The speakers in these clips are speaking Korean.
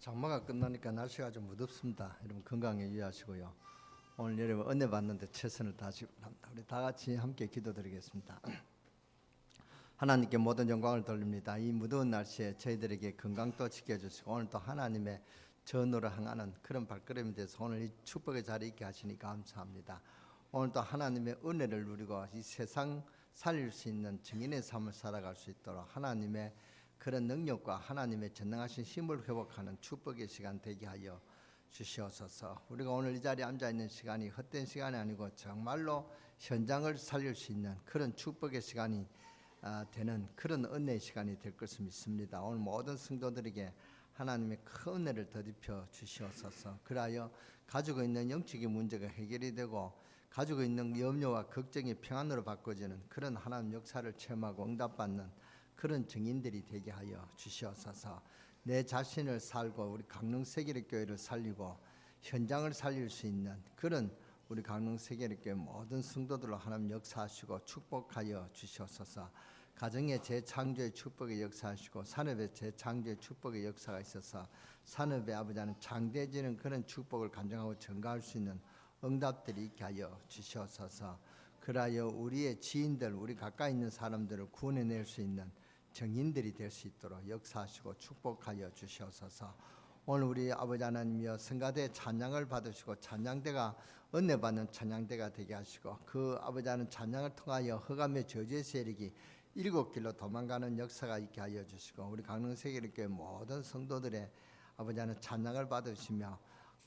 장마가 끝나니까 날씨가 좀 무덥습니다. 여러분 건강에 유의하시고요. 오늘 여러분 은혜 받는데 최선을 다하시기 바랍니다. 우리 다 같이 함께 기도드리겠습니다. 하나님께 모든 영광을 돌립니다. 이 무더운 날씨에 저희들에게 건강도 지켜주시고 오늘 또 하나님의 전으로 향하는 그런 발걸음이 돼서 오늘 이 축복의 자리에 있게 하시니 감사합니다. 오늘 또 하나님의 은혜를 누리고 이 세상 살릴 수 있는 증인의 삶을 살아갈 수 있도록 하나님의 그런 능력과 하나님의 전능하신 힘을 회복하는 축복의 시간 되게 하여 주시옵소서. 우리가 오늘 이 자리에 앉아있는 시간이 헛된 시간이 아니고 정말로 현장을 살릴 수 있는 그런 축복의 시간이 되는 그런 은혜의 시간이 될 것을 믿습니다. 오늘 모든 성도들에게 하나님의 큰 은혜를 더입혀 주시옵소서. 그리하여 가지고 있는 영적인 문제가 해결이 되고 가지고 있는 염려와 걱정이 평안으로 바꿔지는 그런 하나님 역사를 체험하고 응답받는 그런 증인들이 되게 하여 주시옵소서. 내 자신을 살고 우리 강릉 세계력교회를 살리고 현장을 살릴 수 있는 그런 우리 강릉 세계력교회 모든 성도들로 하나님 역사하시고 축복하여 주시옵소서. 가정의 재창조의 축복의 역사하시고 산업의 재창조의 축복의 역사가 있어서 산업의 아버지 하나님 장대해지는 그런 축복을 간증하고 증가할 수 있는 응답들이 있게 하여 주시옵소서. 그리하여 우리의 지인들, 우리 가까이 있는 사람들을 구원해낼 수 있는 증인들이 될 수 있도록 역사하시고 축복하여 주시옵소서. 오늘 우리 아버지 하나님이여 성가대 찬양을 받으시고 찬양대가 은혜받는 찬양대가 되게 하시고 그 아버지 하나님 찬양을 통하여 흑암의 저주의 세력이 일곱 길로 도망가는 역사가 있게 하여 주시고 우리 강릉 세계력교회 모든 성도들의 아버지 하나님 찬양을 받으시며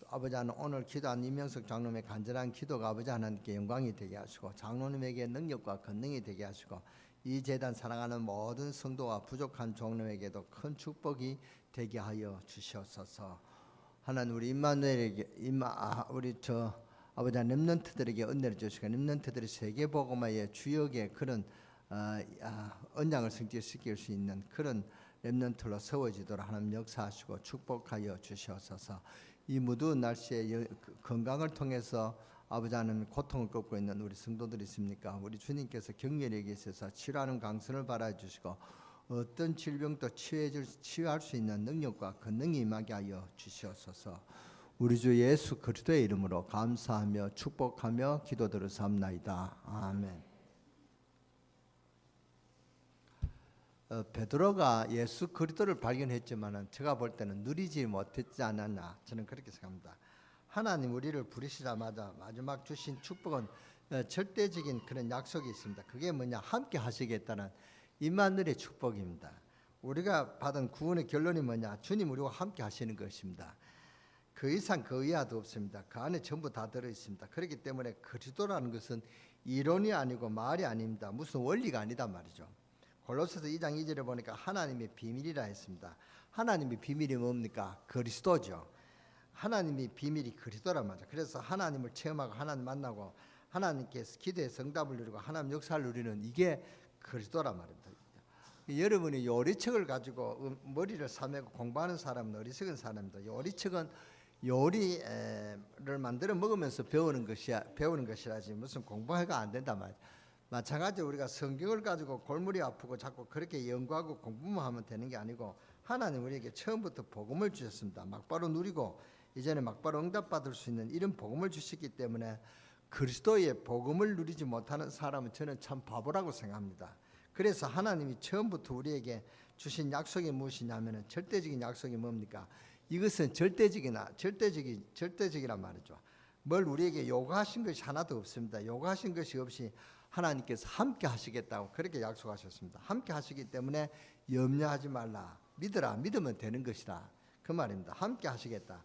아버지 하나님 오늘 기도한 이명석 장로님의 간절한 기도가 아버지 하나님께 영광이 되게 하시고 장로님에게 능력과 권능이 되게 하시고 이 재단 사랑하는 모든 성도와 부족한 종로에게도 큰 축복이 되게 하여 주시옵소서. 하나님 우리 임마누엘에게 우리 아버지 렘넌트들에게 은혜를 주시고 렘넌트들이 세계복음화의 주역의 그런 언장을 성취시킬 수 있는 그런 렘넌트로 세워지도록 하나님 역사하시고 축복하여 주시옵소서. 이 무더운 날씨에 건강을 통해서 아버지 하나님 고통을 겪고 있는 우리 성도들이 있습니까? 우리 주님께서 격렬히 계셔서 치료하는 강선을 바라주시고 어떤 질병도 치유할 수 있는 능력과 권능이 임하게 하여 주시옵소서. 우리 주 예수 그리스도의 이름으로 감사하며 축복하며 기도드렸사옵나이다. 아멘. 베드로가 예수 그리스도를 발견했지만은 제가 볼 때는 누리지 못했지 않았나 저는 그렇게 생각합니다. 하나님 우리를 부르시자마자 마지막 주신 축복은 절대적인 그런 약속이 있습니다. 그게 뭐냐? 함께 하시겠다는 임마누엘의 축복입니다. 우리가 받은 구원의 결론이 뭐냐? 주님 우리와 함께 하시는 것입니다. 그 이상 그 이하도 없습니다. 그 안에 전부 다 들어있습니다. 그렇기 때문에 그리스도라는 것은 이론이 아니고 말이 아닙니다. 무슨 원리가 아니단 말이죠. 골로새서 2장 2절에 보니까 하나님의 비밀이라 했습니다. 하나님의 비밀이 뭡니까? 그리스도죠. 하나님의 비밀이 그리스도란 말이죠. 그래서 하나님을 체험하고 하나님 만나고 하나님께서 기도의 응답을 누리고 하나님 역사를 누리는 이게 그리스도란 말입니다. 여러분이 요리책을 가지고 머리를 싸매고 공부하는 사람은 어리석은 사람입니다. 요리책은 요리를 만들어 먹으면서 배우는 것이라지 무슨 공부가 안 된단 말이죠. 마찬가지로 우리가 성경을 가지고 골머리 아프고 자꾸 그렇게 연구하고 공부만 하면 되는 게 아니고 하나님 우리에게 처음부터 복음을 주셨습니다. 막바로 누리고 이제는 막바로 응답받을 수 있는 이런 복음을 주셨기 때문에 그리스도의 복음을 누리지 못하는 사람은 저는 참 바보라고 생각합니다. 그래서 하나님이 처음부터 우리에게 주신 약속이 무엇이냐면 절대적인 약속이 뭡니까? 이것은 절대적이란 말이죠. 뭘 우리에게 요구하신 것이 하나도 없습니다. 요구하신 것이 없이 하나님께서 함께 하시겠다고 그렇게 약속하셨습니다. 함께 하시기 때문에 염려하지 말라. 믿으라. 믿으면 되는 것이다. 그 말입니다. 함께 하시겠다.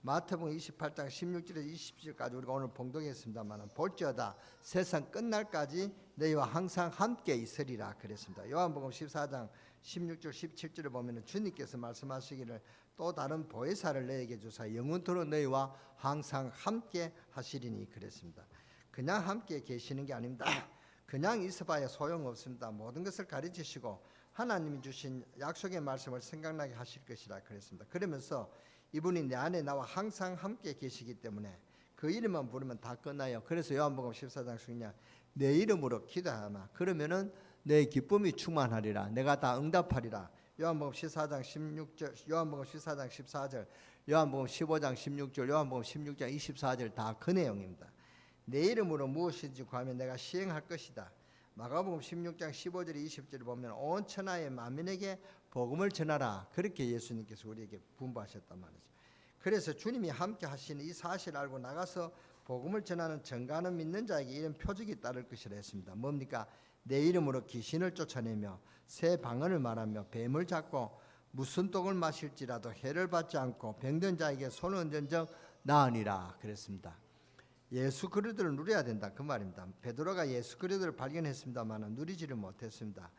마태복음 28장 16절에서 20절까지 우리가 오늘 봉독했습니다만 볼지어다 세상 끝날까지 너희와 항상 함께 있으리라 그랬습니다. 요한복음 14장 16절 17절에 보면 주님께서 말씀하시기를 또 다른 보혜사를 너희에게 주사 영원토록 너희와 항상 함께 하시리니 그랬습니다. 그냥 함께 계시는 게 아닙니다. 그냥 있어봐야 소용없습니다. 모든 것을 가르치시고 하나님이 주신 약속의 말씀을 생각나게 하실 것이라 그랬습니다. 그러면서 이분이 내 안에 나와 항상 함께 계시기 때문에 그 이름만 부르면 다 끝나요. 그래서 요한복음 14장 중에 내 이름으로 기도하마. 그러면은 내 기쁨이 충만하리라. 내가 다 응답하리라. 요한복음 14장 16절, 요한복음 14장 14절, 요한복음 15장 16절, 요한복음 16장 24절 다 그 내용입니다. 내 이름으로 무엇이든지 구하면 내가 시행할 것이다. 마가복음 16장 15절 20절을 보면 온 천하의 만민에게 복음을 전하라. 그렇게 예수님께서 우리에게 분부하셨단 말이죠. 그래서 주님이 함께 하시는 이 사실을 알고 나가서 복음을 전하는 전가는 믿는 자에게 이런 표적이 따를 것이라 했습니다. 뭡니까? 내 이름으로 귀신을 쫓아내며 새 방언을 말하며 뱀을 잡고 무슨 독을 마실지라도 해를 받지 않고 병든 자에게 손을 얹은 적 나으니라 그랬습니다. 예수 그리스도를 누려야 된다 그 말입니다. 베드로가 예수 그리스도를 발견했습니다만 누리지를 못했습니다.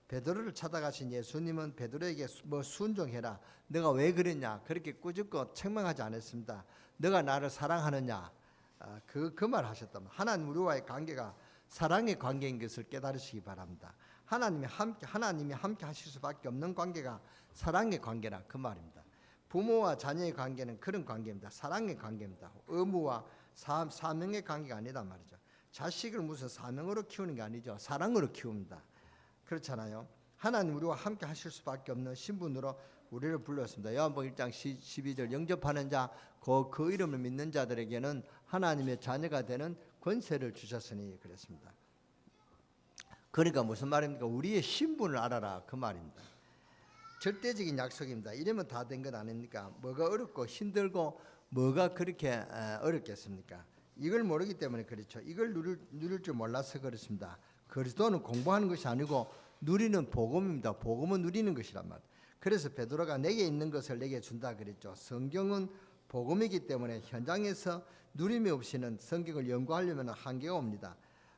베드로를 찾아가신 예수님은 베드로에게 뭐 순종해라. 너가 왜 그랬냐? 그렇게 꾸짖고 책망하지 않았습니다. 너가 나를 사랑하느냐? 그 말 하셨다면 하나님 우리와의 관계가 사랑의 관계인 것을 깨달으시기 바랍니다. 하나님이 함께 하실 수밖에 없는 관계가 사랑의 관계라 그 말입니다. 부모와 자녀의 관계는 그런 관계입니다. 사랑의 관계입니다. 의무와 사명의 관계가 아니다 말이죠. 자식을 무슨 사명으로 키우는 게 아니죠. 사랑으로 키웁니다. 그렇잖아요. 하나님 우리와 함께 하실 수밖에 없는 신분으로 우리를 불렀습니다. 요한복음 1장 12절 영접하는 자 그 이름을 믿는 자들에게는 하나님의 자녀가 되는 권세를 주셨으니 그랬습니다. 그러니까 무슨 말입니까? 우리의 신분을 알아라 그 말입니다. 절대적인 약속입니다. 이러면 다 된 것 아닙니까? 뭐가 어렵고 힘들고 뭐가 그렇게 어렵겠습니까? 이걸 모르기 때문에 그렇죠. 이걸 누릴 줄 몰라서 그렇습니다. 그리스도는 공부하는 것이 아니고 누리는 복음입니다. 복음은 누리는 것이란 말. 그래서 베드로가 내게 있는 것을 내게 준다 그랬죠. 성경은 복음이기 때문에 현장에서 누림이 없이는 성경을 연구하려면 한계가 옵니다.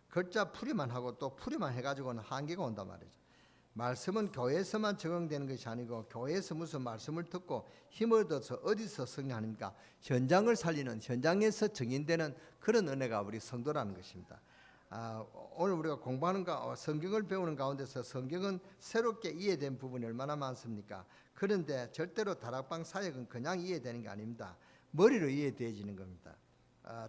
글자 풀이만 하고 또 풀이만 해가지고는 한계가 온단 말이죠. 말씀은 교회에서만 적용되는 것이 아니고 교회에서 무슨 말씀을 듣고 힘을 얻어서 어디서 성령하니까 현장을 살리는 현장에서 증인되는 그런 은혜가 우리 성도라는 것입니다. 오늘 우리가 공부하는 성경을 배우는 가운데서 성경은 새롭게 이해된 부분이 얼마나 많습니까? 그런데 절대로 다락방 사역은 그냥 이해되는 게 아닙니다. 머리로 이해되어지는 겁니다.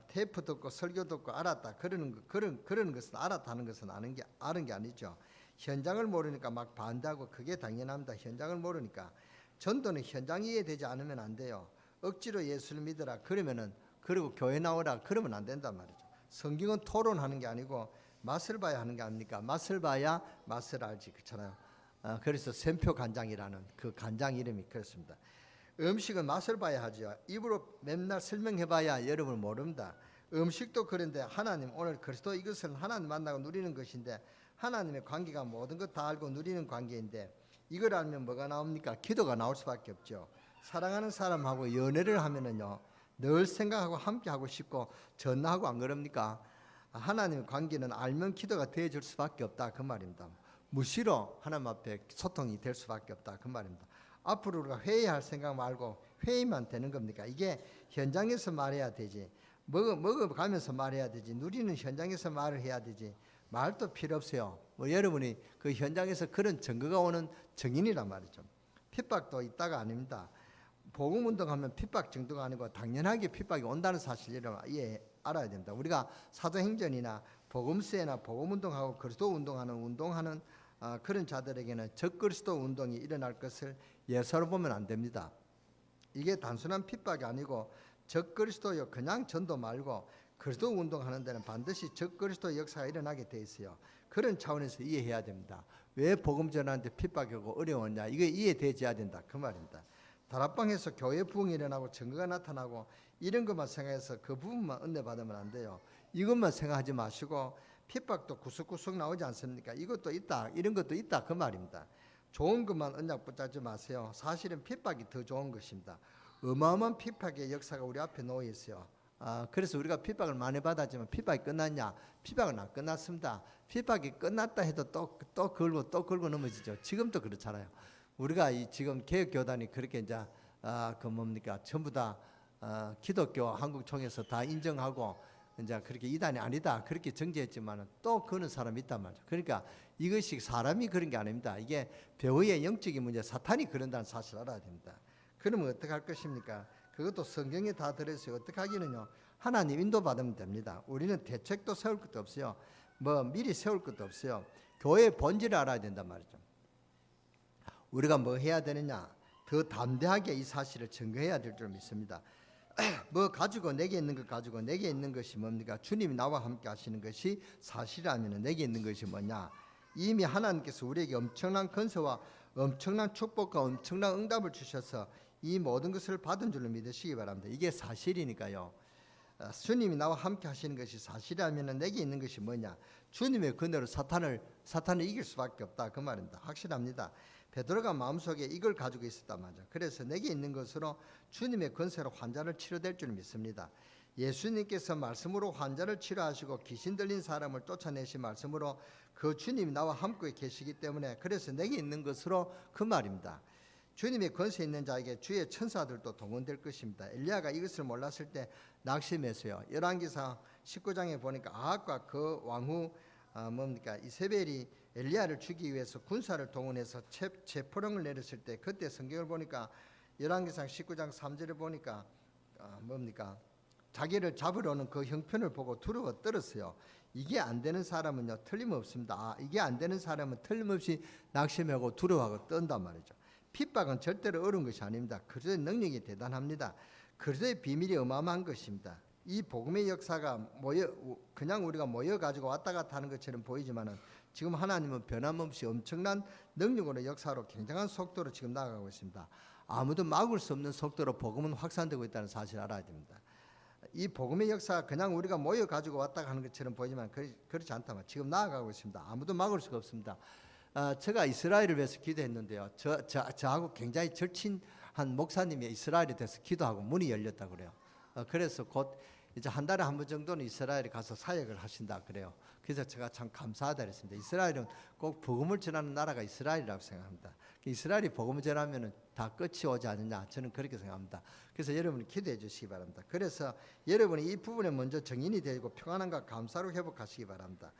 테이프 듣고 설교 듣고 알았다 그런 것은 알았다는 것은 아는 게 아니죠. 현장을 모르니까 막 반대하고 그게 당연합니다. 현장을 모르니까. 전도는 현장이 이해되지 않으면 안 돼요. 억지로 예수를 믿으라 그리고 교회 나오라 그러면 안 된단 말이죠. 성경은 토론하는 게 아니고 맛을 봐야 하는 게 아닙니까? 맛을 봐야 맛을 알지 그렇잖아요. 그래서 샘표 간장이라는 그 간장 이름이 그렇습니다. 음식은 맛을 봐야 하죠. 입으로 맨날 설명해봐야 여러분 모릅니다. 음식도 그런데 하나님 오늘 그리스도 이것은 하나님 만나고 누리는 것인데 하나님의 관계가 모든 것 다 알고 누리는 관계인데 이걸 알면 뭐가 나옵니까? 기도가 나올 수밖에 없죠. 사랑하는 사람하고 연애를 하면은요 늘 생각하고 함께 하고 싶고 전화하고 안 그럽니까? 하나님의 관계는 알면 기도가 되어줄 수밖에 없다 그 말입니다. 무시로 하나님 앞에 소통이 될 수밖에 없다 그 말입니다. 앞으로 우리가 회의할 생각 말고 회의만 되는 겁니까? 이게 현장에서 말해야 되지. 먹어가면서 말해야 되지. 누리는 현장에서 말을 해야 되지. 말도 필요 없어요. 여러분이 그 현장에서 그런 증거가 오는 증인이란 말이죠. 핍박도 있다가 아닙니다. 복음운동하면 핍박 정도가 아니고 당연하게 핍박이 온다는 사실을 알아야 됩니다. 우리가 사도행전이나 복음서나 복음운동하고 그리스도 운동하는 그런 자들에게는 적그리스도 운동이 일어날 것을 예사로 보면 안 됩니다. 이게 단순한 핍박이 아니고 적그리스도요 그냥 전도 말고 그리스도 운동하는 데는 반드시 적그리스도 역사가 일어나게 돼 있어요. 그런 차원에서 이해해야 됩니다. 왜 복음 전하는데 핍박이 오고 어려웠냐 이게 이해되어야 된다 그 말입니다. 다락방에서 교회 부흥이 일어나고 증거가 나타나고 이런 것만 생각해서 그 부분만 은혜 받으면 안 돼요. 이것만 생각하지 마시고 핍박도 구석구석 나오지 않습니까? 이것도 있다 이런 것도 있다 그 말입니다. 좋은 것만 언약 붙잡지 마세요. 사실은 핍박이 더 좋은 것입니다. 어마어마한 핍박의 역사가 우리 앞에 놓여 있어요. 그래서 우리가 핍박을 많이 받았지만 핍박이 끝났냐? 핍박은 안 끝났습니다. 핍박이 끝났다 해도 또 걸고 넘어지죠. 지금도 그렇잖아요. 우리가 지금 개혁교단이 그렇게 이제 전부 다 기독교 한국총회에서 다 인정하고 이제 그렇게 이단이 아니다 그렇게 정죄했지만 또 그런 사람이 있단 말이죠. 그러니까 이것이 사람이 그런 게 아닙니다. 이게 배우의 영적인 문제, 사탄이 그런다는 사실을 알아야 됩니다. 그러면 어떻게 할 것입니까? 그것도 성경에 다 들어있어요. 어떻게 하기는요? 하나님 인도받으면 됩니다. 우리는 대책도 세울 것도 없어요. 미리 세울 것도 없어요. 교회의 본질을 알아야 된단 말이죠. 우리가 뭐 해야 되느냐? 더 담대하게 이 사실을 증거해야 될 줄 믿습니다. 뭐 가지고 내게 있는 것 가지고 내게 있는 것이 뭡니까? 주님이 나와 함께 하시는 것이 사실이라면 내게 있는 것이 뭐냐? 이미 하나님께서 우리에게 엄청난 건설와 엄청난 축복과 엄청난 응답을 주셔서 이 모든 것을 받은 줄로 믿으시기 바랍니다. 이게 사실이니까요. 주님이 나와 함께 하시는 것이 사실이라면 내게 있는 것이 뭐냐? 주님의 권능으로 사탄을 이길 수밖에 없다 그 말입니다. 확실합니다. 베드로가 마음속에 이걸 가지고 있었단 말이죠. 그래서 내게 있는 것으로 주님의 권세로 환자를 치료될 줄 믿습니다. 예수님께서 말씀으로 환자를 치료하시고 귀신 들린 사람을 쫓아내신 말씀으로 그 주님이 나와 함께 계시기 때문에 그래서 내게 있는 것으로 그 말입니다. 주님의 권세 있는 자에게 주의 천사들도 동원될 것입니다. 엘리야가 이것을 몰랐을 때 낙심했어요. 열왕기상 19장에 보니까 아합과 그 왕후 이세벨이 엘리야를 죽이기 위해서 군사를 동원해서 체포령을 내렸을 때 그때 성경을 보니까 열왕기상 19장 3절에 보니까 자기를 잡으려는 그 형편을 보고 두려워 떨었어요. 이게 안 되는 사람은요 틀림없습니다. 이게 안 되는 사람은 틀림없이 낙심하고 두려워하고 떤단 말이죠. 핍박은 절대로 어려운 것이 아닙니다. 그리스도의 능력이 대단합니다. 그리스도의 비밀이 어마어마한 것입니다. 이 복음의 역사가 그냥 우리가 모여가지고 왔다 갔다 하는 것처럼 보이지만은 지금 하나님은 변함없이 엄청난 능력으로 역사로 굉장한 속도로 지금 나아가고 있습니다. 아무도 막을 수 없는 속도로 복음은 확산되고 있다는 사실을 알아야 됩니다. 이 복음의 역사가 그냥 우리가 모여가지고 왔다 가는 것처럼 보이지만 그렇지 않다면 지금 나아가고 있습니다. 아무도 막을 수가 없습니다. 제가 이스라엘을 위해서 기도했는데요. 저하고 굉장히 절친한 목사님이 이스라엘에 대해서 기도하고 문이 열렸다고 그래요. 그래서 곧 이제 한 달에 한 번 정도는 이스라엘에 가서 사역을 하신다 그래요. 그래서 제가 참 감사하다 그랬습니다. 이스라엘은 꼭 복음을 전하는 나라가 이스라엘이라고 생각합니다. 이스라엘이 복음을 전하면 다 끝이 오지 않느냐 저는 그렇게 생각합니다. 그래서 여러분이 기도해 주시기 바랍니다. 그래서 여러분이 이 부분에 먼저 정인이 되고 평안함과 감사로 회복하시기 바랍니다.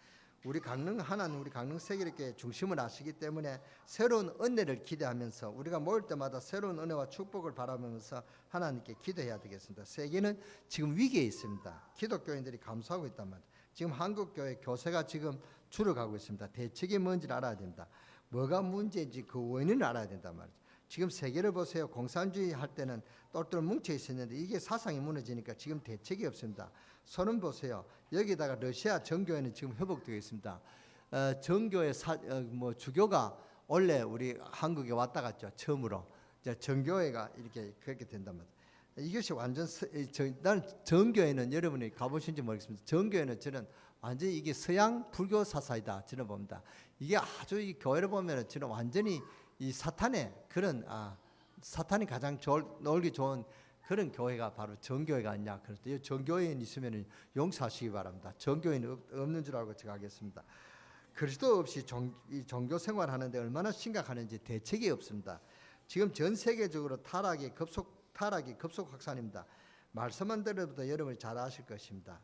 우리 강릉 하나는 우리 강릉 세계교회 중심을 아시기 때문에 새로운 은혜를 기대하면서 우리가 모일 때마다 새로운 은혜와 축복을 바라면서 하나님께 기도해야 되겠습니다. 세계는 지금 위기에 있습니다. 기독교인들이 감수하고 있단 말이에요. 지금 한국교회 교세가 지금 줄어가고 있습니다. 대책이 뭔지를 알아야 됩니다. 뭐가 문제인지 그 원인을 알아야 된단 말이죠. 지금 세계를 보세요. 공산주의 할 때는 똘똘 뭉쳐 있었는데 이게 사상이 무너지니까 지금 대책이 없습니다. 손은 보세요. 여기다가 러시아 정교회는 지금 회복되어 있습니다. 정교회 주교가 원래 우리 한국에 왔다 갔죠. 처음으로 이제 정교회가 이렇게 그렇게 된단 말이에요. 이것이 완전 나는 정교회는 여러분이 가보신지 모르겠습니다. 정교회는 저는 완전히 이게 서양 불교 사사이다 저는 봅니다. 이게 아주 이 교회를 보면은 저는 완전히 이 사탄의 그런 사탄이 가장 놀기 좋은 그런 교회가 바로 정교회가 아니냐. 그래서 정교회인 있으면 용서하시기 바랍니다. 정교회는 없는 줄 알고 제가 하겠습니다. 그리스도 없이 이 종교 생활하는데 얼마나 심각한지 대책이 없습니다. 지금 전 세계적으로 타락이 급속 확산입니다. 말씀만 들어도 여러분이 잘 아실 것입니다.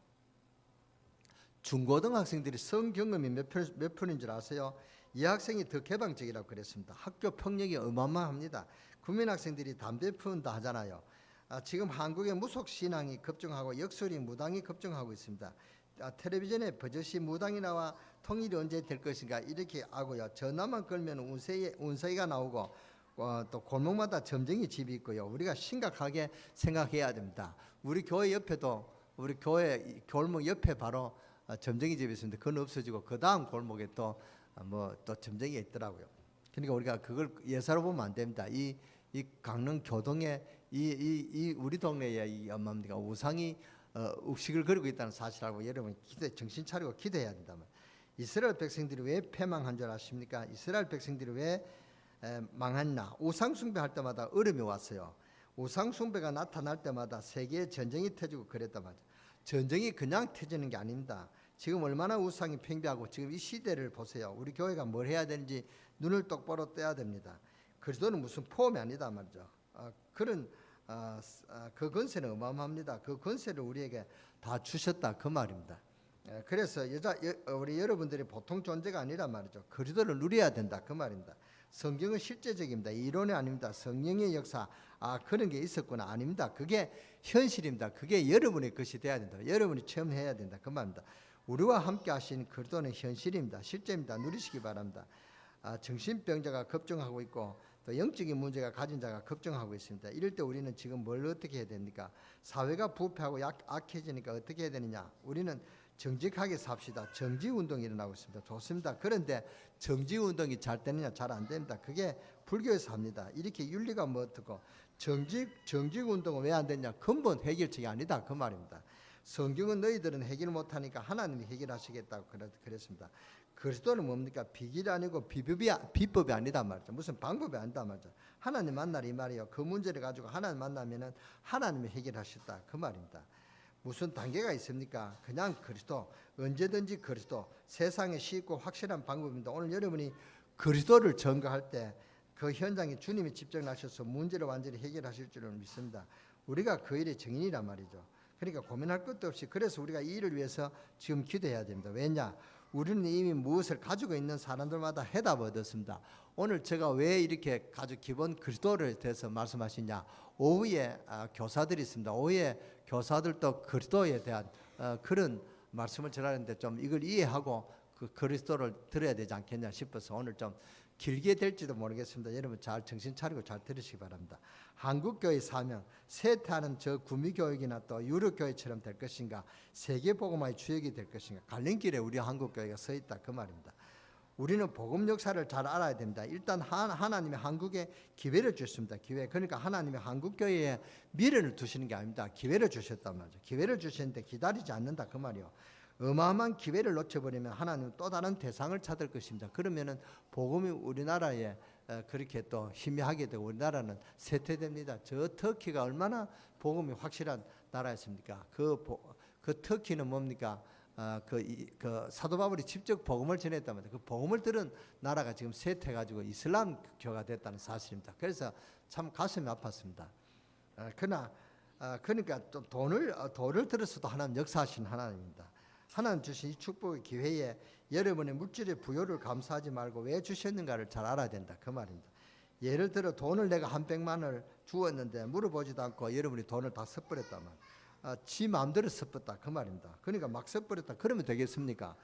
중고등학생들이 성경험이 몇 프로인 줄 아세요? 이 학생이 더 개방적이라고 그랬습니다. 학교 폭력이 어마어마합니다. 국민학생들이 담배 피운다 하잖아요. 지금 한국의 무속신앙이 급증하고 역설이 무당이 급증하고 있습니다. 텔레비전에 버젓이 무당이 나와 통일이 언제 될 것인가 이렇게 하고요. 전화만 걸면 운세가 나오고 또 골목마다 점쟁이 집이 있고요. 우리가 심각하게 생각해야 됩니다. 우리 교회 옆에도 우리 교회 골목 옆에 바로 점쟁이 집이 있습니다. 그건 없어지고 그 다음 골목에 또 점쟁이가 있더라고요. 그러니까 우리가 그걸 예사로 보면 안 됩니다. 이 강릉 교동에 이 우리 동네에 우상이 의식을 그리고 있다는 사실하고 여러분 정신 차리고 기도해야 된다면 이스라엘 백성들이 왜 패망한 줄 아십니까? 이스라엘 백성들이 왜 망했나? 우상 숭배할 때마다 어려움이 왔어요. 우상 숭배가 나타날 때마다 세계에 전쟁이 터지고 그랬단 말이죠. 전쟁이 그냥 터지는 게 아닙니다. 지금 얼마나 우상이 팽배하고 지금 이 시대를 보세요. 우리 교회가 뭘 해야 되는지 눈을 똑바로 떼야 됩니다. 그리스도는 무슨 포함이 아니다 말이죠. 그 권세는 어마어마합니다. 그 권세를 우리에게 다 주셨다 그 말입니다. 그래서 우리 여러분들이 보통 존재가 아니란 말이죠. 그리스도를 누려야 된다 그 말입니다. 성경은 실제적입니다. 이론이 아닙니다. 성령의 역사 그런 게 있었구나 아닙니다. 그게 현실입니다. 그게 여러분의 것이 돼야 된다. 여러분이 체험해야 된다 그 말입니다. 우리와 함께 하신 그리스도는 현실입니다. 실제입니다. 누리시기 바랍니다. 정신병자가 급증하고 있고 또 영적인 문제가 가진 자가 걱정하고 있습니다. 이럴 때 우리는 지금 뭘 어떻게 해야 됩니까? 사회가 부패하고 악해지니까 어떻게 해야 되느냐? 우리는 정직하게 삽시다. 정지운동이 일어나고 있습니다. 좋습니다. 그런데 정지운동이 잘 되느냐? 잘 안 됩니다. 그게 불교에서 합니다. 이렇게 윤리가 뭐 어떻고 정직운동은 왜 안 되냐? 근본 해결책이 아니다. 그 말입니다. 성경은 너희들은 해결 못하니까 하나님이 해결하시겠다고 그랬습니다. 그리스도는 뭡니까? 비결이 아니고 비법이 아니다 말이죠. 무슨 방법이 아니다 말이죠. 하나님 만나라 이 말이에요. 그 문제를 가지고 하나님 만나면은 하나님이 해결하셨다 그 말입니다. 무슨 단계가 있습니까? 그냥 그리스도, 언제든지 그리스도, 세상에 쉽고 확실한 방법입니다. 오늘 여러분이 그리스도를 전가할 때 그 현장에 주님이 직접 나셔서 문제를 완전히 해결하실 줄을 믿습니다. 우리가 그 일의 증인이란 말이죠. 그러니까 고민할 것도 없이, 그래서 우리가 이 일을 위해서 지금 기도해야 됩니다. 왜냐? 우리는 이미 무엇을 가지고 있는 사람들마다 해답을 얻었습니다. 오늘 제가 왜 이렇게 아주 기본 그리스도를 대해서 말씀하시냐? 오후에 교사들이 있습니다. 오후에 교사들도 그리스도에 대한 그런 말씀을 전하는데 좀 이걸 이해하고 그 그리스도를 들어야 되지 않겠냐 싶어서 오늘 좀 길게 될지도 모르겠습니다. 여러분 잘 정신 차리고 잘 들으시기 바랍니다. 한국교회 사명, 쇠퇴하는 저 구미교육이나 또 유럽교회처럼 될 것인가, 세계복음화의 주역이 될 것인가, 갈림길에 우리 한국교회가 서 있다 그 말입니다. 우리는 복음 역사를 잘 알아야 됩니다. 일단 하나님이 한국에 기회를 주셨습니다. 기회. 그러니까 하나님이 한국교회에 미련을 두시는 게 아닙니다. 기회를 주셨단 말이죠. 기회를 주셨는데 기다리지 않는다 그 말이요. 어마어마한 기회를 놓쳐버리면 하나님은 또 다른 대상을 찾을 것입니다. 그러면은 복음이 우리나라에 그렇게 또 희미하게 되고 우리나라는 쇠퇴됩니다. 저 터키가 얼마나 복음이 확실한 나라였습니까? 그 터키는 뭡니까? 그 사도 바울이 직접 복음을 전했다면 그 복음을 들은 나라가 지금 쇠퇴해가지고 이슬람교가 됐다는 사실입니다. 그래서 참 가슴이 아팠습니다. 그러니까 좀 돈을 들어서도 하나님 역사하신 하나님입니다. 하나님 주신 이 축복의 기회에 여러분의 물질의 부요를 감사하지 말고 왜 주셨는가를 잘 알아야 된다 그 말입니다. 예를 들어 돈을 내가 한 100만 원을 주었는데 물어보지도 않고 여러분이 돈을 다 써버렸단 말이에요. 지 마음대로 써버렸다 그 말입니다. 그러니까 막 써버렸다 그러면 되겠습니까?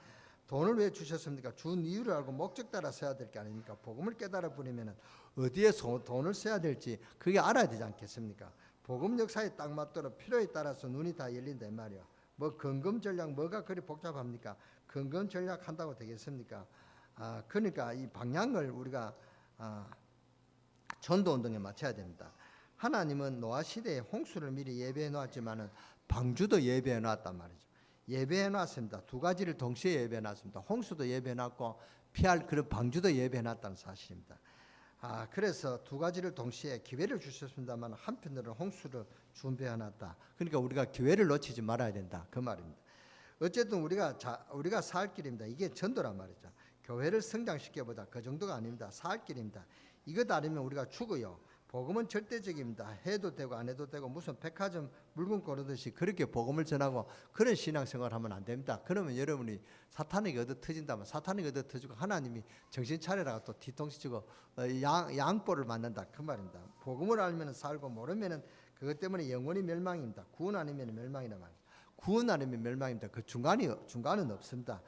돈을 왜 주셨습니까? 준 이유를 알고 목적 따라 써야 될 게 아닙니까? 복음을 깨달아 버리면 어디에 돈을 써야 될지 그게 알아야 되지 않겠습니까? 복음 역사에 딱 맞도록 필요에 따라서 눈이 다 열린다 이 말이에요. 뭐 근금 전략 뭐가 그리 복잡합니까? 근금 전략 한다고 되겠습니까? 그러니까 이 방향을 우리가 전도 운동에 맞춰야 됩니다. 하나님은 노아 시대에 홍수를 미리 예배해 놓았지만은 방주도 예배해 놨단 말이죠. 예배해 놨습니다. 두 가지를 동시에 예배해 놨습니다. 홍수도 예배해 놨고 피할 그런 방주도 예배해 놨다는 사실입니다. 그래서 두 가지를 동시에 기회를 주셨습니다만 한편으로는 홍수를 준비해 놨다. 그러니까 우리가 기회를 놓치지 말아야 된다. 그 말입니다. 어쨌든 우리가 살 길입니다. 이게 전도란 말이죠. 교회를 성장시켜보다 그 정도가 아닙니다. 살 길입니다. 이것 아니면 우리가 죽어요. 복음은 절대적입니다. 해도 되고 안 해도 되고 무슨 백화점 물건 고르듯이 그렇게 복음을 전하고 그런 신앙생활을 하면 안 됩니다. 그러면 여러분이 사탄에게 얻어 터진다면 사탄에게 얻어 터지고 하나님이 정신 차려라 또 뒤통수 치고 양보를 맞는다 그 말입니다. 복음을 알면 살고 모르면 그것 때문에 영원히 멸망입니다. 구원 아니면 멸망이란 말입니다. 구원 아니면 멸망입니다. 그 중간은 없습니다.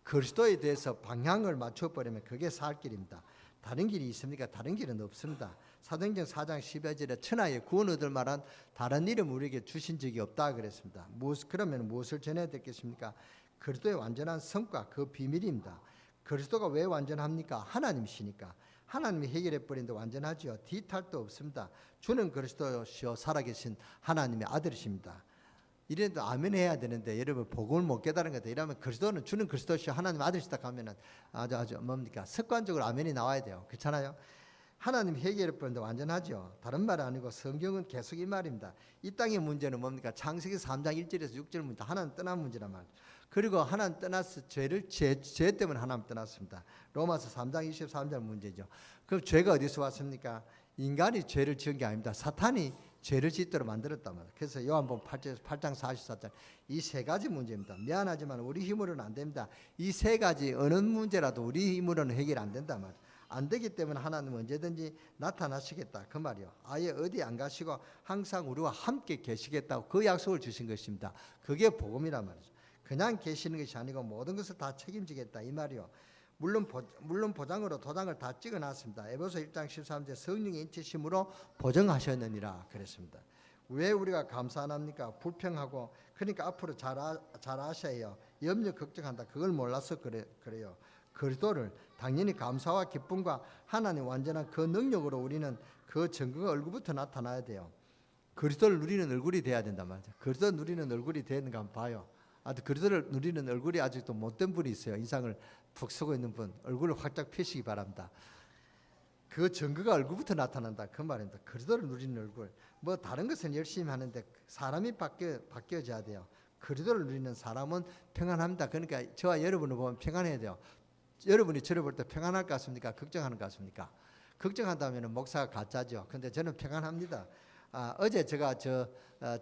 그리스도에 대해서 방향을 맞춰버리면 그게 살 길입니다. 다른 길이 있습니까? 다른 길은 없습니다. 사도행전 4장 12절에 천하에 구원 얻을 만한 다른 이름 우리에게 주신 적이 없다 그랬습니다. 그러면 무엇을 전해야 되겠습니까? 그리스도의 완전한 성과 그 비밀입니다. 그리스도가 왜 완전합니까? 하나님이시니까. 하나님이 해결해 버린데 완전하지요. 뒤탈도 없습니다. 주는 그리스도시요 살아계신 하나님의 아들이십니다. 이래도 아멘 해야 되는데 여러분 복음을 못 깨달은 거다. 이러면 그리스도는 주는 그리스도시요 하나님 아들이시다 하면은 아주 뭡니까? 습관적으로 아멘이 나와야 돼요. 그렇잖아요. 하나님 해결해 버렸는데 완전하죠. 다른 말 아니고 성경은 계속 이 말입니다. 이 땅의 문제는 뭡니까? 창세기 3장 1절에서 6절 문제 하나님 떠난 문제란 말이죠. 그리고 하나님 떠나서 죄 때문에 하나님 떠났습니다. 로마서 3장 23절 문제죠. 그럼 죄가 어디서 왔습니까? 인간이 죄를 지은 게 아닙니다. 사탄이 죄를 짓도록 만들었단 말이에요. 그래서 요한복음 8장 44절 이 세 가지 문제입니다. 미안하지만 우리 힘으로는 안 됩니다. 이 세 가지 어느 문제라도 우리 힘으로는 해결 안 된단 말이에요. 안 되기 때문에 하나님은 언제든지 나타나시겠다 그 말이요. 아예 어디 안 가시고 항상 우리와 함께 계시겠다고 그 약속을 주신 것입니다. 그게 복음이란 말이죠. 그냥 계시는 것이 아니고 모든 것을 다 책임지겠다 이 말이요. 물론 보장으로 도장을 다 찍어놨습니다. 에베소 1장 13절 성령의 인치심으로 보정하셨느니라 그랬습니다. 왜 우리가 감사 안 합니까? 불평하고 그러니까 앞으로 잘 아셔야 해요. 염려 걱정한다. 그걸 몰라서 그래요. 그리스도를 당연히 감사와 기쁨과 하나님 완전한 그 능력으로 우리는 그 증거가 얼굴부터 나타나야 돼요. 그리스도를 누리는 얼굴이 돼야 된단 말이죠. 그리스도 누리는 얼굴이 되는가 한번 봐요. 그리스도를 누리는 얼굴이 아직도 못된 분이 있어요. 인상을 푹 쓰고 있는 분 얼굴을 활짝 펴시기 바랍니다. 그 증거가 얼굴부터 나타난다 그 말입니다. 그리스도를 누리는 얼굴. 뭐 다른 것은 열심히 하는데 사람이 바뀌어져야 돼요. 그리스도를 누리는 사람은 평안합니다. 그러니까 저와 여러분을 보면 평안해야 돼요. 여러분이 저를 볼 때 평안할 것 같습니까? 걱정하는 것 같습니까? 걱정한다면 목사가 가짜죠. 근데 저는 평안합니다. 어제 제가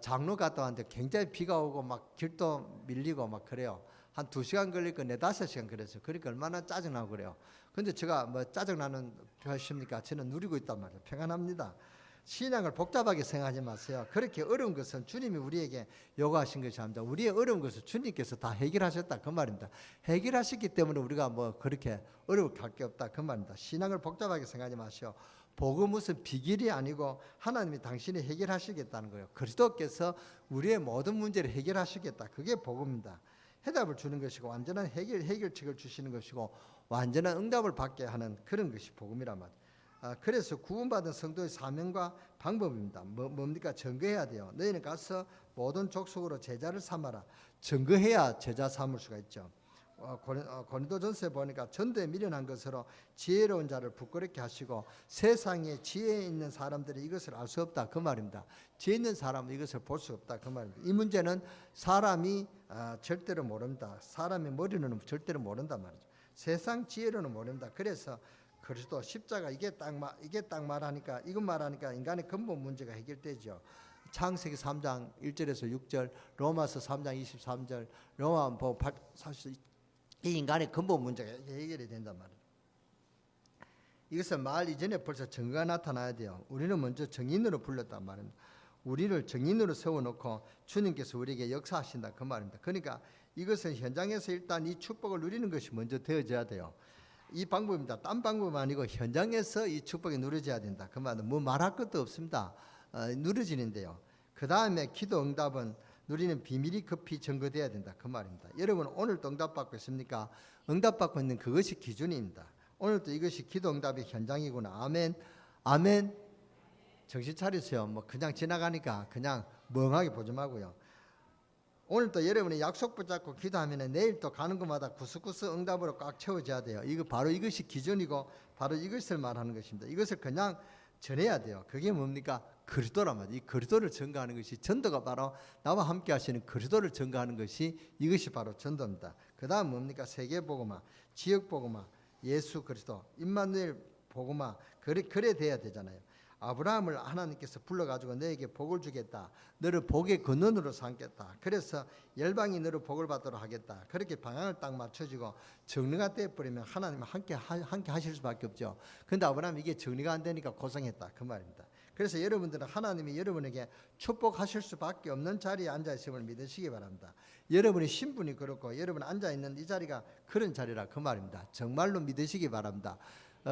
장로 갔다 왔는데 굉장히 비가 오고 막 길도 밀리고 막 그래요. 한 2시간 걸릴 거 4-5시간 그랬어요. 그러니까 얼마나 짜증나고 그래요. 근데 제가 뭐 짜증나는 표현입니까? 저는 누리고 있단 말이에요. 평안합니다. 신앙을 복잡하게 생각하지 마세요. 그렇게 어려운 것은 주님이 우리에게 요구하신 것이 아닙니다. 우리의 어려운 것을 주님께서 다 해결하셨다 그 말입니다. 해결하셨기 때문에 우리가 뭐 그렇게 어려울 게 없다 그 말입니다. 신앙을 복잡하게 생각하지 마시오. 복음은 무슨 비결이 아니고 하나님이 당신이 해결하시겠다는 거예요. 그리스도께서 우리의 모든 문제를 해결하시겠다. 그게 복음입니다. 해답을 주는 것이고 완전한 해결책을 주시는 것이고 완전한 응답을 받게 하는 그런 것이 복음이란 말이에요. 그래서 구원받은 성도의 사명과 방법입니다. 뭡니까? 증거해야 돼요. 너희는 가서 모든 족속으로 제자를 삼아라. 증거해야 제자 삼을 수가 있죠. 고린도전서에 보니까 전도에 미련한 것으로 지혜로운 자를 부끄럽게 하시고 세상에 지혜 있는 사람들이 이것을 알 수 없다 그 말입니다. 지혜 있는 사람은 이것을 볼 수 없다 그 말입니다. 이 문제는 사람이 절대로 모릅니다. 사람의 머리는 절대로 모른단 말이죠. 세상 지혜로는 모릅니다. 그래서 그리스도 십자가 이게 딱 말하니까 이것 말하니까 인간의 근본 문제가 해결되죠. 창세기 3장 1절에서 6절, 로마서 3장 23절, 로마서 8, 사실 이 인간의 근본 문제가 해결이 된단 말이에요. 이것은 말 이전에 벌써 증거가 나타나야 돼요. 우리는 먼저 증인으로 불렀단 말입니다. 우리를 증인으로 세워놓고 주님께서 우리에게 역사하신다 그 말입니다. 그러니까 이것은 현장에서 일단 이 축복을 누리는 것이 먼저 되어져야 돼요. 이 방법입니다. 딴 방법 아니고 현장에서 이 축복이 누려져야 된다. 그 말은 뭐 말할 것도 없습니다. 누려지는데요. 그 다음에 기도 응답은 누리는 비밀이 급히 증거돼야 된다. 그 말입니다. 여러분 오늘도 응답받고 있습니까? 응답받고 있는 그것이 기준입니다. 오늘도 이것이 기도 응답의 현장이구나. 아멘. 아멘. 정신 차리세요. 뭐 그냥 지나가니까 그냥 멍하게 보지 마고요. 오늘 또 여러분이 약속 붙잡고 기도하면 내일 또 가는 곳마다 구석구석 응답으로 꽉 채워져야 돼요. 바로 이것이 기준이고 바로 이것을 말하는 것입니다. 이것을 그냥 전해야 돼요. 그게 뭡니까? 그리스도란 말이에요. 이 그리스도를 증거하는 것이 전도가 바로 나와 함께 하시는 그리스도를 증거하는 것이 이것이 바로 전도입니다. 그 다음 뭡니까? 세계복음화, 지역복음화, 예수 그리스도, 임마누엘 복음화 그래 돼야 되잖아요. 아브라함을 하나님께서 불러가지고 너에게 복을 주겠다. 너를 복의 근원으로 삼겠다. 그래서 열방이 너를 복을 받도록 하겠다. 그렇게 방향을 딱 맞춰지고 정리가 되어버리면 하나님은 함께 하실 수밖에 없죠. 그런데 아브라함이 이게 정리가 안 되니까 고생했다. 그 말입니다. 그래서 여러분들은 하나님이 여러분에게 축복하실 수밖에 없는 자리에 앉아있음을 믿으시기 바랍니다. 여러분의 신분이 그렇고 여러분 앉아있는 이 자리가 그런 자리라 그 말입니다. 정말로 믿으시기 바랍니다.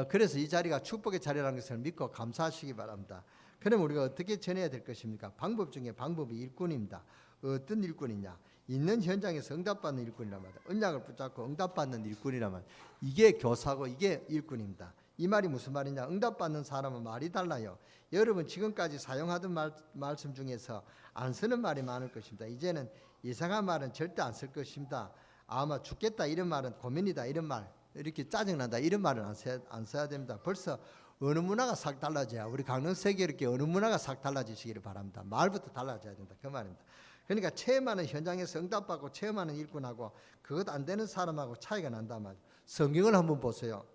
그래서 이 자리가 축복의 자리라는 것을 믿고 감사하시기 바랍니다. 그럼 우리가 어떻게 전해야 될 것입니까? 방법 중에 방법이 일꾼입니다. 어떤 일꾼이냐? 있는 현장에서 응답받는 일꾼이란 말이야. 언약을 붙잡고 응답받는 일꾼이란 말이야. 이게 교사고 이게 일꾼입니다. 이 말이 무슨 말이냐? 응답받는 사람은 말이 달라요. 여러분 지금까지 사용하던 말씀 중에서 안 쓰는 말이 많을 것입니다. 이제는 이상한 말은 절대 안 쓸 것입니다. 아마 죽겠다 이런 말은 고민이다 이런 말, 이렇게 짜증난다 이런 말은 안 써야 됩니다. 벌써 어느 문화가 싹 달라져야 우리 강릉세계 이렇게 어느 문화가 싹 달라지시기를 바랍니다. 말부터 달라져야 된다 그 말입니다. 그러니까 체험하는 현장에서 응답받고 체험하는 일꾼하고 그것 안 되는 사람하고 차이가 난단 말이에요. 성경을 한번 보세요.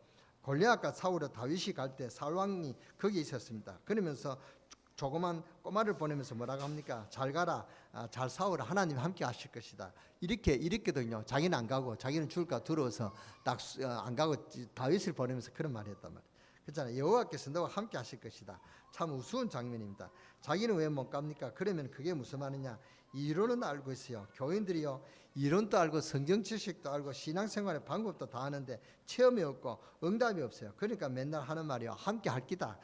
골리앗과 사울을 다윗이 갈 때 사울왕이 거기 있었습니다. 그러면서 조그만 꼬마를 보내면서 뭐라고 합니까? 잘 가라, 잘 싸우라, 하나님 함께 하실 것이다. 이렇게든요. 자기는 안 가고 자기는 죽을까 두려워서 딱 안 가고 다윗을 보내면서 그런 말을 했단 말이에요. 그렇잖아요. 여호와께서 너와 함께 하실 것이다. 참 우스운 장면입니다. 자기는 왜 못 갑니까? 그러면 그게 무슨 말이냐? 이론은 알고 있어요. 교인들이요, 이론도 알고 성경 지식도 알고 신앙생활의 방법도 다 아는데 체험이 없고 응답이 없어요. 그러니까 맨날 하는 말이요, 함께 할 기다.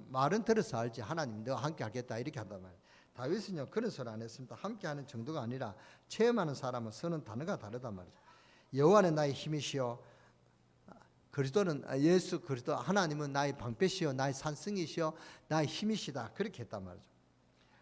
말은 들어서 알지 하나님 너와 함께 하겠다 이렇게 한단 말이에요. 다윗은요 그런 소리 안 했습니다. 함께 하는 정도가 아니라 체험하는 사람은 쓰는 단어가 다르단 말이죠. 여호와는 나의 힘이시요, 그리스도는 예수 그리스도 하나님은 나의 방패시요 나의 산성이시요 나의 힘이시다, 그렇게 했단 말이죠.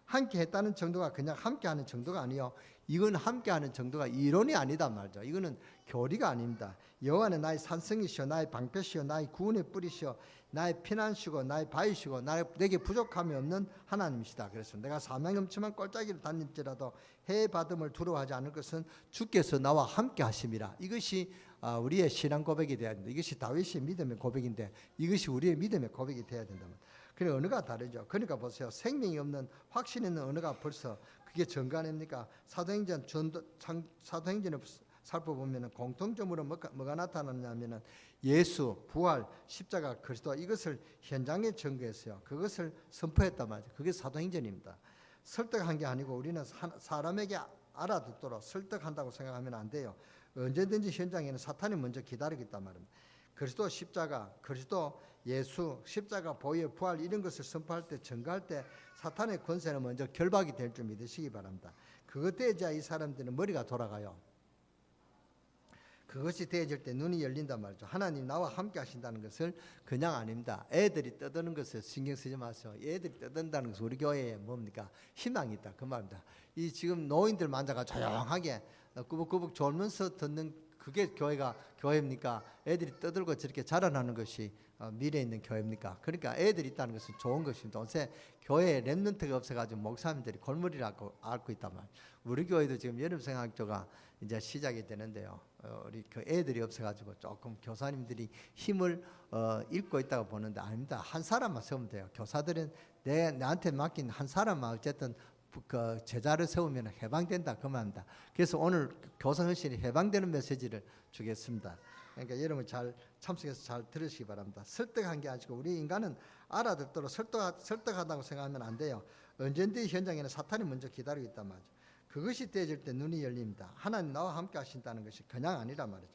함께 했다는 정도가 그냥 함께 하는 정도가 아니요, 이건 함께 하는 정도가 이론이 아니단 말이죠. 이거는 교리가 아닙니다. 여호와는 나의 산성이시요 나의 방패시요 나의 구원의 뿌리시요 나의 피난시고 나의 바위시고 내게 부족함이 없는 하나님이시다. 그래서 내가 사망 엄침한 꼴짜기를 다닐지라도 해의 받음을 두려워하지 않을 것은 주께서 나와 함께 하심이라. 이것이 우리의 신앙 고백이 되어야 된다. 이것이 다윗의 믿음의 고백인데 이것이 우리의 믿음의 고백이 되어야 된다. 그래 언어가 다르죠. 그러니까 보세요. 생명이 없는 확신 있는 언어가 벌써 그게 정가 아닙니까? 사도행전을 살펴보면 공통점으로 뭐가 나타났냐면은 예수, 부활, 십자가, 그리스도, 이것을 현장에 증거했어요. 그것을 선포했단 말이죠. 그게 사도행전입니다. 설득한 게 아니고 우리는 사람에게 알아듣도록 설득한다고 생각하면 안 돼요. 언제든지 현장에는 사탄이 먼저 기다리고 있단 말입니다. 그리스도 십자가, 그리스도 예수, 십자가, 보혈, 부활 이런 것을 선포할 때, 증거할 때 사탄의 권세는 먼저 결박이 될 줄 믿으시기 바랍니다. 그것 때문에 이 사람들은 머리가 돌아가요. 그것이 되어질 때 눈이 열린단 말이죠. 하나님 나와 함께 하신다는 것을 그냥 아닙니다. 애들이 떠드는 것을 신경 쓰지 마세요. 애들이 떠든다는 것은 우리 교회에 뭡니까? 희망이 있다, 그 말입니다. 이 지금 노인들 앉아가 조용하게 꾸벅꾸벅 졸면서 듣는 그게 교회입니까? 애들이 떠들고 저렇게 자라나는 것이 미래에 있는 교회입니까? 그러니까 애들이 있다는 것은 좋은 것입니다. 요새 교회에 랩런트가 없어가지고 목사님들이 골머리를 앓고 있단 말이에요. 우리 교회도 지금 여름성학교가 이제 시작이 되는데요. 우리 그 애들이 없어가지고 조금 교사님들이 힘을 잃고 있다고 보는데 아닙니다. 한 사람만 세우면 돼요. 교사들은 나한테 맡긴 한 사람만 어쨌든 그 제자를 세우면 해방된다, 그 말입니다. 그래서 오늘 교사 헌신이 해방되는 메시지를 주겠습니다. 그러니까 여러분 잘 참석해서 잘 들으시기 바랍니다. 설득한 게 아니고 우리 인간은 알아듣도록 설득하다고 생각하면 안 돼요. 언젠지 현장에는 사탄이 먼저 기다리고 있단 말이죠. 그것이 되어질 때 눈이 열립니다. 하나님 나와 함께 하신다는 것이 그냥 아니란 말이죠.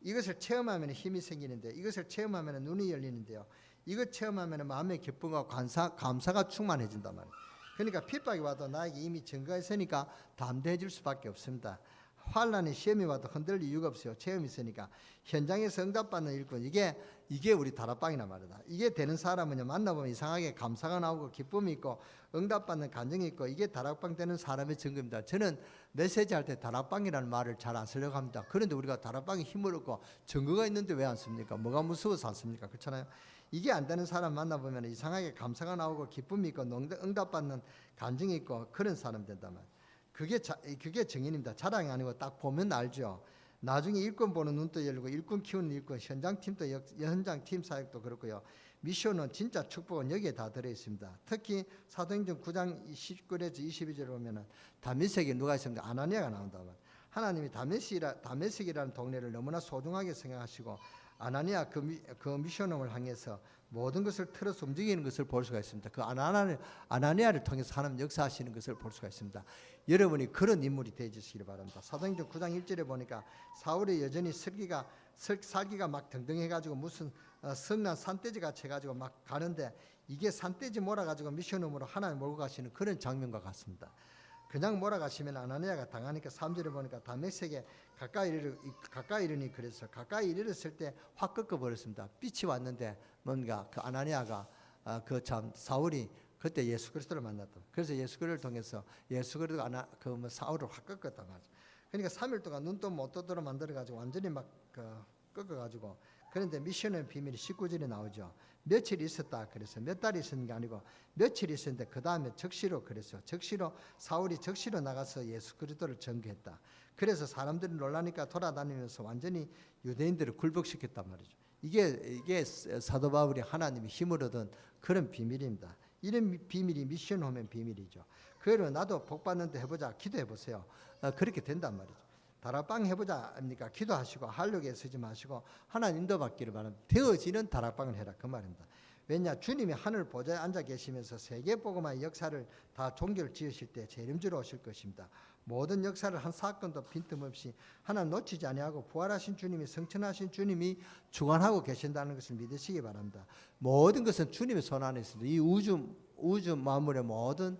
이것을 체험하면 힘이 생기는데, 이것을 체험하면 눈이 열리는데요, 이것 체험하면 마음의 기쁨과 감사가 충만해진단 말이에요. 그러니까 핍박이 와도 나에게 이미 증거가 있으니까 담대해질 수밖에 없습니다. 환난의 시험이 와도 흔들릴 이유가 없어요. 체험이 있으니까. 현장에서 응답받는 일꾼, 이게 우리 다락방이나 말이다. 이게 되는 사람은요, 만나보면 이상하게 감사가 나오고 기쁨이 있고 응답받는 감정이 있고, 이게 다락방 되는 사람의 증거입니다. 저는 메시지 할 때 다락방이라는 말을 잘 안 쓰려고 합니다. 그런데 우리가 다락방에 힘을 얻고 증거가 있는데 왜 안 씁니까? 뭐가 무서워서 안 씁니까? 그렇잖아요. 이게 안 되는 사람 만나보면 이상하게 감사가 나오고 기쁨이 있고 응답받는 감정이 있고 그런 사람 된단 말이에요. 그게 정인입니다. 자랑이 아니고 딱 보면 알죠. 나중에 일꾼 보는 눈도 열리고 일꾼 키우는 일꾼, 현장팀도 현장팀 사역도 그렇고요. 미션은 진짜 축복은 여기에 다 들어있습니다. 특히 사도행전 9장 19절에서 22절에 보면은 다메섹에 누가 있습니까? 아나니아가 나온다. 하나님이 다메섹이라는 동네를 너무나 소중하게 생각하시고 아나니아 그 미션홈을 향해서 모든 것을 틀어서 움직이는 것을 볼 수가 있습니다. 그 아나니아를 통해서 하나님 역사하시는 것을 볼 수가 있습니다. 여러분이 그런 인물이 되어주시기 바랍니다. 사도행전 9장 1절에 보니까 사울이 여전히 살기가 막 등등해가지고 무슨 성난 산돼지 같이 해가지고 막 가는데, 이게 산돼지 몰아가지고 미션홈으로 하나님 몰고 가시는 그런 장면과 같습니다. 그냥 몰아가시면 아나니아가 당하니까 3절에 보니까 다메섹에 가까이 이르니, 그래서 가까이 이르렀을 때 확 꺾어버렸습니다. 빛이 왔는데 뭔가 그 아나니아가 그 참 사울이 그때 예수 그리스도를 만났다. 그래서 예수 그리스도를 통해서 예수 그리스도가 사울을 확 꺾었단 말이죠. 그러니까 3일 동안 눈도 못 뜨도록 만들어가지고 완전히 막 꺾어가지고, 그런데 미션의 비밀이 19절에 나오죠. 며칠 있었다. 그래서 몇 달이 있었는 게 아니고 며칠 있었는데 그 다음에 적시로, 그랬어요. 사울이 적시로 나가서 예수 그리스도를 전개했다. 그래서 사람들이 놀라니까 돌아다니면서 완전히 유대인들을 굴복시켰단 말이죠. 이게 사도 바울이 하나님의 힘을 얻은 그런 비밀입니다. 이런 비밀이 미션홈의 비밀이죠. 그래서 나도 복 받는데 해보자, 기도해 보세요. 그렇게 된단 말이죠. 다락방 해보자 합니까? 기도하시고 한력에 쓰지 마시고 하나님 인도받기를 바랍니다. 되어지는 다락방을 해라 그 말입니다. 왜냐 주님이 하늘 보좌에 앉아 계시면서 세계복음화의 역사를 다 종교를 지으실 때 재림주로 오실 것입니다. 모든 역사를 한 사건도 빈틈없이 하나님 놓치지 아니하고 부활하신 주님이 성천하신 주님이 주관하고 계신다는 것을 믿으시기 바랍니다. 모든 것은 주님의 손 안에 있습니다. 이 우주 만물의 모든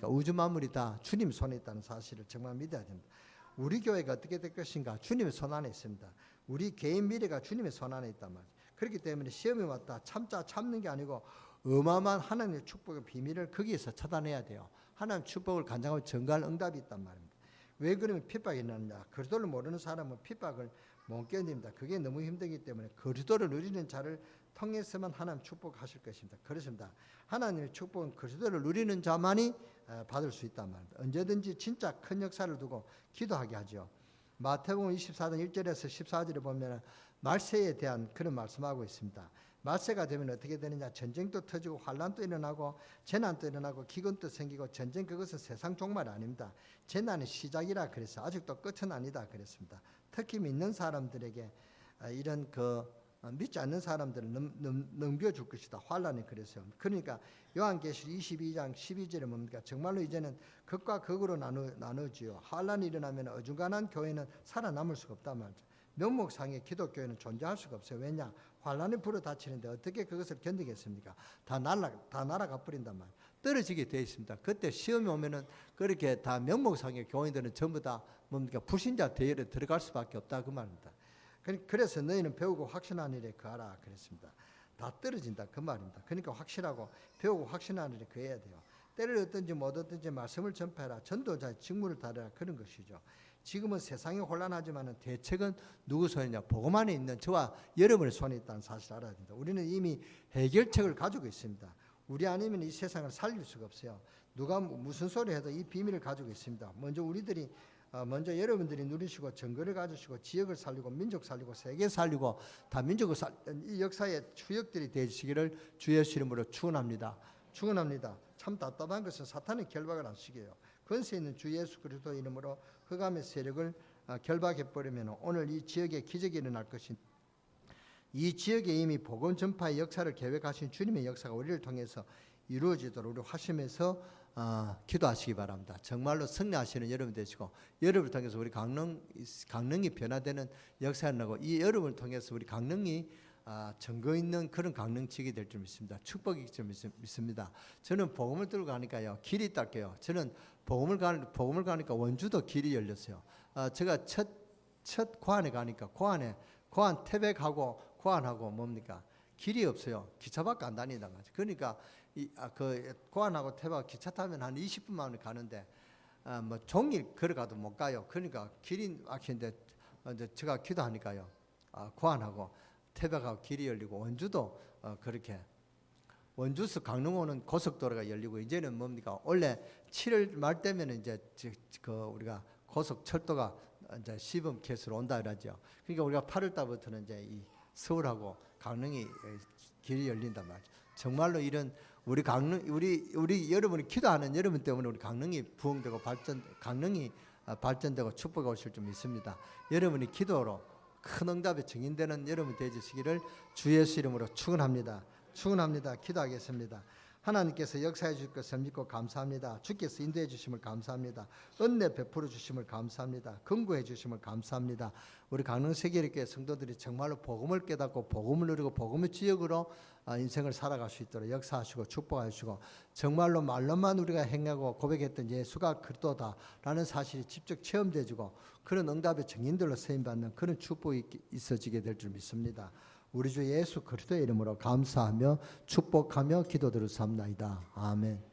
우주 만물이 다 주님 손에 있다는 사실을 정말 믿어야 됩니다. 우리 교회가 어떻게 될 것인가 주님의 손 안에 있습니다. 우리 개인 미래가 주님의 손 안에 있단 말이죠. 그렇기 때문에 시험이 왔다 참는 게 아니고 어마어마한 하나님의 축복의 비밀을 거기에서 찾아내야 돼요. 하나님 축복을 간장하고 전가할 응답이 있단 말입니다. 왜 그러면 핍박이 나느냐? 그리스도를 모르는 사람은 핍박을 못 견딥니다. 그게 너무 힘들기 때문에 그리스도를 누리는 자를 통해서만 하나님 축복하실 것입니다. 그렇습니다. 하나님의 축복은 그리스도를 누리는 자만이 받을 수 있단 말입니다. 언제든지 진짜 큰 역사를 두고 기도하게 하죠. 마태복음 24장 1절에서 14절에 보면 말세에 대한 그런 말씀하고 있습니다. 말세가 되면 어떻게 되느냐? 전쟁도 터지고 환란도 일어나고 재난도 일어나고 기근도 생기고 전쟁 그것은 세상 종말이 아닙니다. 재난의 시작이라 그래서 아직도 끝은 아니다 그랬습니다. 특히 믿는 사람들에게 이런 믿지 않는 사람들을 넘겨줄 것이다. 환란이 그랬어요. 그러니까 요한계시록 22장 12절에 뭡니까? 정말로 이제는 극과 극으로 나누지요. 환란이 일어나면 어중간한 교회는 살아남을 수가 없단 말이죠. 명목상의 기독교회는 존재할 수가 없어요. 왜냐? 환란이 불어 닥치는데 어떻게 그것을 견디겠습니까? 다 날아가 버린단 말이에요. 떨어지게 되어 있습니다. 그때 시험이 오면은 그렇게 다 명목상의 교인들은 전부 다 불신자 대열에 들어갈 수밖에 없다 그 말입니다. 그래서 너희는 배우고 확신한 일에 거하라 그랬습니다. 다 떨어진다 그 말입니다. 그러니까 확실하고 배우고 확신한 일에 거해야 돼요. 때를 얻든지 못 얻든지 말씀을 전파해라. 전도자의 직무를 다하라 그런 것이죠. 지금은 세상이 혼란하지만 대책은 누구 손이냐? 복음 안에 있는 저와 여러분의 손에 있다는 사실을 알아야 됩니다. 우리는 이미 해결책을 가지고 있습니다. 우리 아니면 이 세상을 살릴 수가 없어요. 누가 무슨 소리 해도 이 비밀을 가지고 있습니다. 먼저 여러분들이 누리시고 정거를 가지시고 지역을 살리고 민족 살리고 세계 살리고 다 민족을 이 역사의 추역들이 되시기를 주 예수 이름으로 축원합니다. 참 답답한 것은 사탄의 결박을 안 시켜요. 권세 있는 주 예수 그리스도 이름으로 흑암의 세력을 결박해버리면 오늘 이 지역에 기적이 일어날 것입니다. 이 지역에 이미 복음 전파의 역사를 계획하신 주님의 역사가 우리를 통해서 이루어지도록 우리 화심해서 기도하시기 바랍니다. 정말로 승리하시는 여러분 되시고 여러분을 통해서 우리 강릉이 변화되는 역사가 나고 이 여러분을 통해서 우리 강릉이 증거 있는 그런 강릉지역이 될 줄 믿습니다. 축복이 될 줄 믿습니다. 저는 복음을 들고 가니까요 길이 닦여요. 저는 복음을 가니까 원주도 길이 열렸어요. 제가 첫 고안에 가니까 고안 태백하고 고안하고 뭡니까? 길이 없어요. 기차밖에 안 다닌단 말이죠. 그러니까 고안하고 태백 기차 타면 한 20분 만에 가는데 종일 걸어가도 못 가요. 그러니까 길이 막히는데 제가 기도하니까요. 고안하고 태백하고 길이 열리고 원주도 그렇게 원주에서 강릉 오는 고속도로가 열리고 이제는 뭡니까? 원래 7월 말 되면 이제 우리가 고속철도가 이제 시범 개수로 온다 그러죠. 그러니까 우리가 8월 달부터는 이제 이 서울하고 강릉이 길이 열린단 말이죠. 정말로 이런 우리 강릉 우리 여러분이 기도하는 여러분 때문에 우리 강릉이 부흥되고 강릉이 발전되고 축복이 오실 줄 믿습니다. 여러분이 기도로 큰 응답의 증인되는 여러분 되시기를 주 예수 이름으로 축원합니다. 기도하겠습니다. 하나님께서 역사해 주실 것을 믿고 감사합니다. 주께서 인도해 주심을 감사합니다. 은혜 베풀어 주심을 감사합니다. 긍고해 주심을 감사합니다. 우리 강릉 세계교회 성도들이 정말로 복음을 깨닫고 복음을 누리고 복음의 지역으로 인생을 살아갈 수 있도록 역사하시고 축복하시고 정말로 말로만 우리가 행하고 고백했던 예수가 그리스도다라는 사실이 직접 체험되어지고 그런 응답의 증인들로 쓰임받는 그런 축복이 있어지게 될 줄 믿습니다. 우리 주 예수 그리스도의 이름으로 감사하며 축복하며 기도드렸사옵나이다. 아멘.